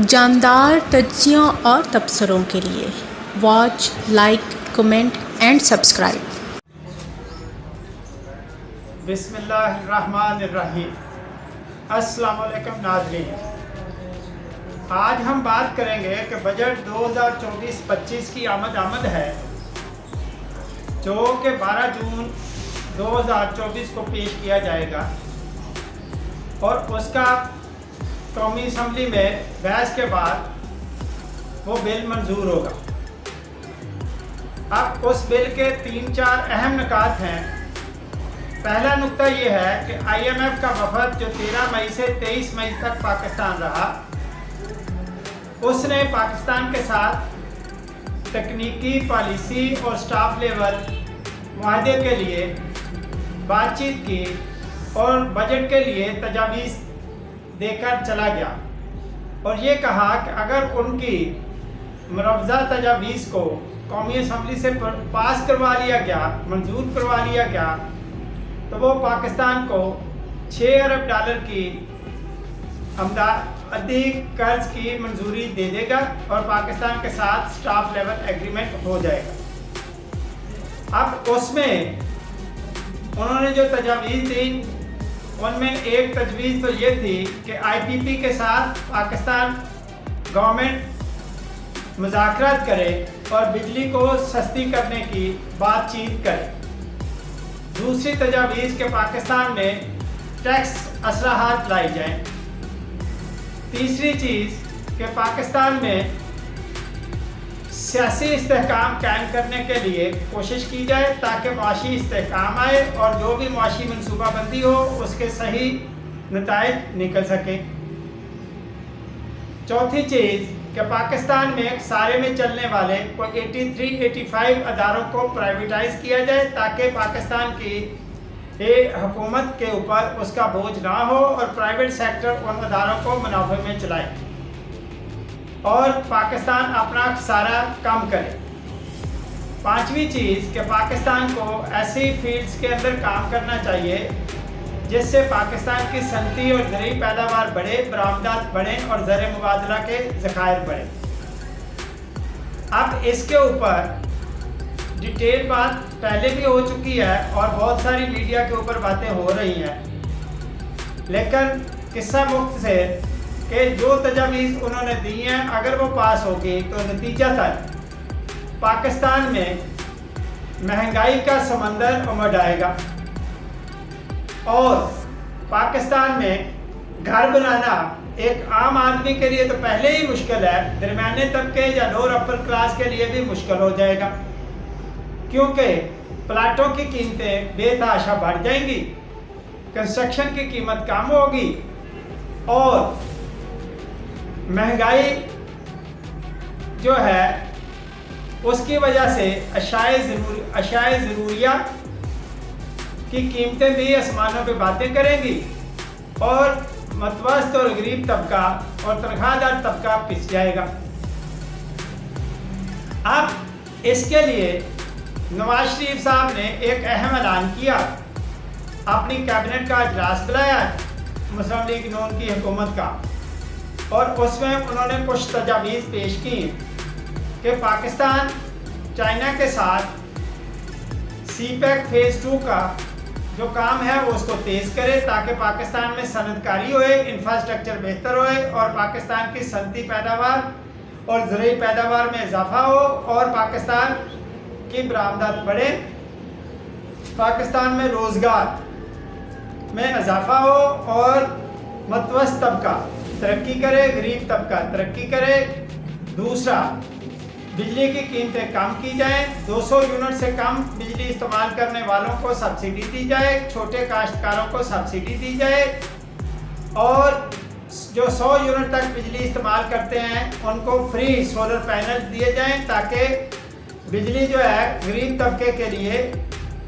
جاندار تجزیوں اور تبصروں کے لیے watch, like, comment and subscribe. بسم اللہ الرحمن الرحیم۔ السلام علیکم ناظرین، آج ہم بات کریں گے کہ بجٹ 2024-25 کی آمد ہے جو کہ 12 جون 2024 کو پیش کیا جائے گا اور اس کا قومی اسمبلی میں بحث کے بعد وہ بل منظور ہوگا۔ اب اس بل کے 3-4 اہم نکات ہیں۔ پہلا نقطہ یہ ہے کہ IMF کا وفد جو 13 مئی سے 23 مئی تک پاکستان رہا، اس نے پاکستان کے ساتھ تکنیکی، پالیسی اور سٹاف لیول معاہدے کے لیے بات چیت کی اور بجٹ کے لیے تجاویز دے کر چلا گیا اور یہ کہا کہ اگر ان کی مروضہ تجاویز کو قومی اسمبلی سے پاس کروا لیا گیا، منظور کروا لیا گیا، تو وہ پاکستان کو $6 ارب کی امدادی قرض کی منظوری دے دے گا اور پاکستان کے ساتھ سٹاف لیول ایگریمنٹ ہو جائے گا۔ اب اس میں انہوں نے جو تجاویز دی، ان میں ایک تجویز تو یہ تھی کہ IPP کے ساتھ پاکستان گورنمنٹ مذاکرات کرے اور بجلی کو سستی کرنے کی بات چیت کرے۔ دوسری تجاویز کہ پاکستان میں ٹیکس اصلاحات لائی جائیں۔ تیسری چیز کہ پاکستان میں سیاسی استحکام قائم کرنے کے لیے کوشش کی جائے تاکہ معاشی استحکام آئے اور جو بھی معاشی منصوبہ بندی ہو اس کے صحیح نتائج نکل سکے۔ چوتھی چیز کہ پاکستان میں سارے میں چلنے والے کوئی 83-85 اداروں کو پرائیویٹائز کیا جائے تاکہ پاکستان کی حکومت کے اوپر اس کا بوجھ نہ ہو اور پرائیویٹ سیکٹر ان اداروں کو منافع میں چلائے اور پاکستان اپنا خسارہ کم کرے۔ پانچویں چیز کہ پاکستان کو ایسی فیلڈز کے اندر کام کرنا چاہیے جس سے پاکستان کی صنعتی اور زرعی پیداوار بڑھے، برآمدات بڑھیں اور زر مبادلہ کے ذخائر بڑھیں۔ اب اس کے اوپر ڈیٹیل بات پہلے بھی ہو چکی ہے اور بہت ساری میڈیا کے اوپر باتیں ہو رہی ہیں، لیکن قصہ مختصر کہ جو تجاویز انہوں نے دی ہیں اگر وہ پاس ہوگی تو نتیجہ تک پاکستان میں مہنگائی کا سمندر امڈ آئے گا اور پاکستان میں گھر بنانا ایک عام آدمی کے لیے تو پہلے ہی مشکل ہے، درمیانے طبقے یا لوور اپر کلاس کے لیے بھی مشکل ہو جائے گا کیونکہ پلاٹوں کی قیمتیں بے تحاشا بڑھ جائیں گی، کنسٹرکشن کی قیمت کم ہوگی اور مہنگائی جو ہے اس کی وجہ سے اشیاء ضروریہ کی قیمتیں بھی آسمانوں پہ باتیں کریں گی اور متوسط اور غریب طبقہ اور تنخواہ دار طبقہ پس جائے گا۔ اب اس کے لیے نواز شریف صاحب نے ایک اہم اعلان کیا، اپنی کیبنٹ کا اجلاس بلایا مسلم لیگ نون کی حکومت کا اور اس میں انہوں نے کچھ تجاویز پیش کی کہ پاکستان چائنا کے ساتھ CPEC فیز 2 کا جو کام ہے وہ اس کو تیز کرے تاکہ پاکستان میں صنعت کاری ہوئے، انفراسٹرکچر بہتر ہوئے اور پاکستان کی صنعتی پیداوار اور زرعی پیداوار میں اضافہ ہو اور پاکستان کی برآمدات بڑھے، پاکستان میں روزگار میں اضافہ ہو اور متوسط طبقہ ترقی کرے، غریب طبقہ ترقی کرے۔ دوسرا، بجلی کی قیمتیں کم کی جائیں، 200 یونٹ سے کم بجلی استعمال کرنے والوں کو سبسڈی دی جائے، چھوٹے کاشتکاروں کو سبسڈی دی جائے اور جو 100 یونٹ تک بجلی استعمال کرتے ہیں ان کو فری سولر پینل دیے جائیں تاکہ بجلی جو ہے غریب طبقے کے لیے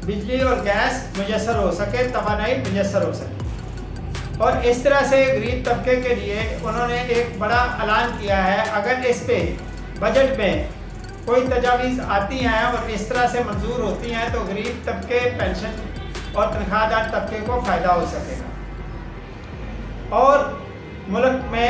بجلی اور گیس میسر ہو سکے، توانائی میسر ہو سکے۔ اور اس طرح سے غریب طبقے کے لیے انہوں نے ایک بڑا اعلان کیا ہے، اگر اس پہ بجٹ میں کوئی تجاویز آتی ہیں اور اس طرح سے منظور ہوتی ہیں تو غریب طبقے، پینشن اور تنخواہ دار طبقے کو فائدہ ہو سکے گا اور ملک میں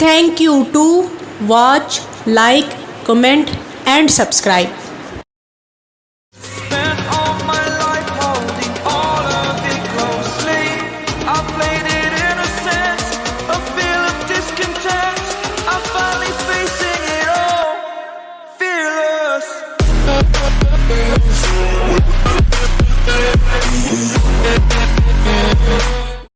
Thank you to watch, like, comment and subscribe.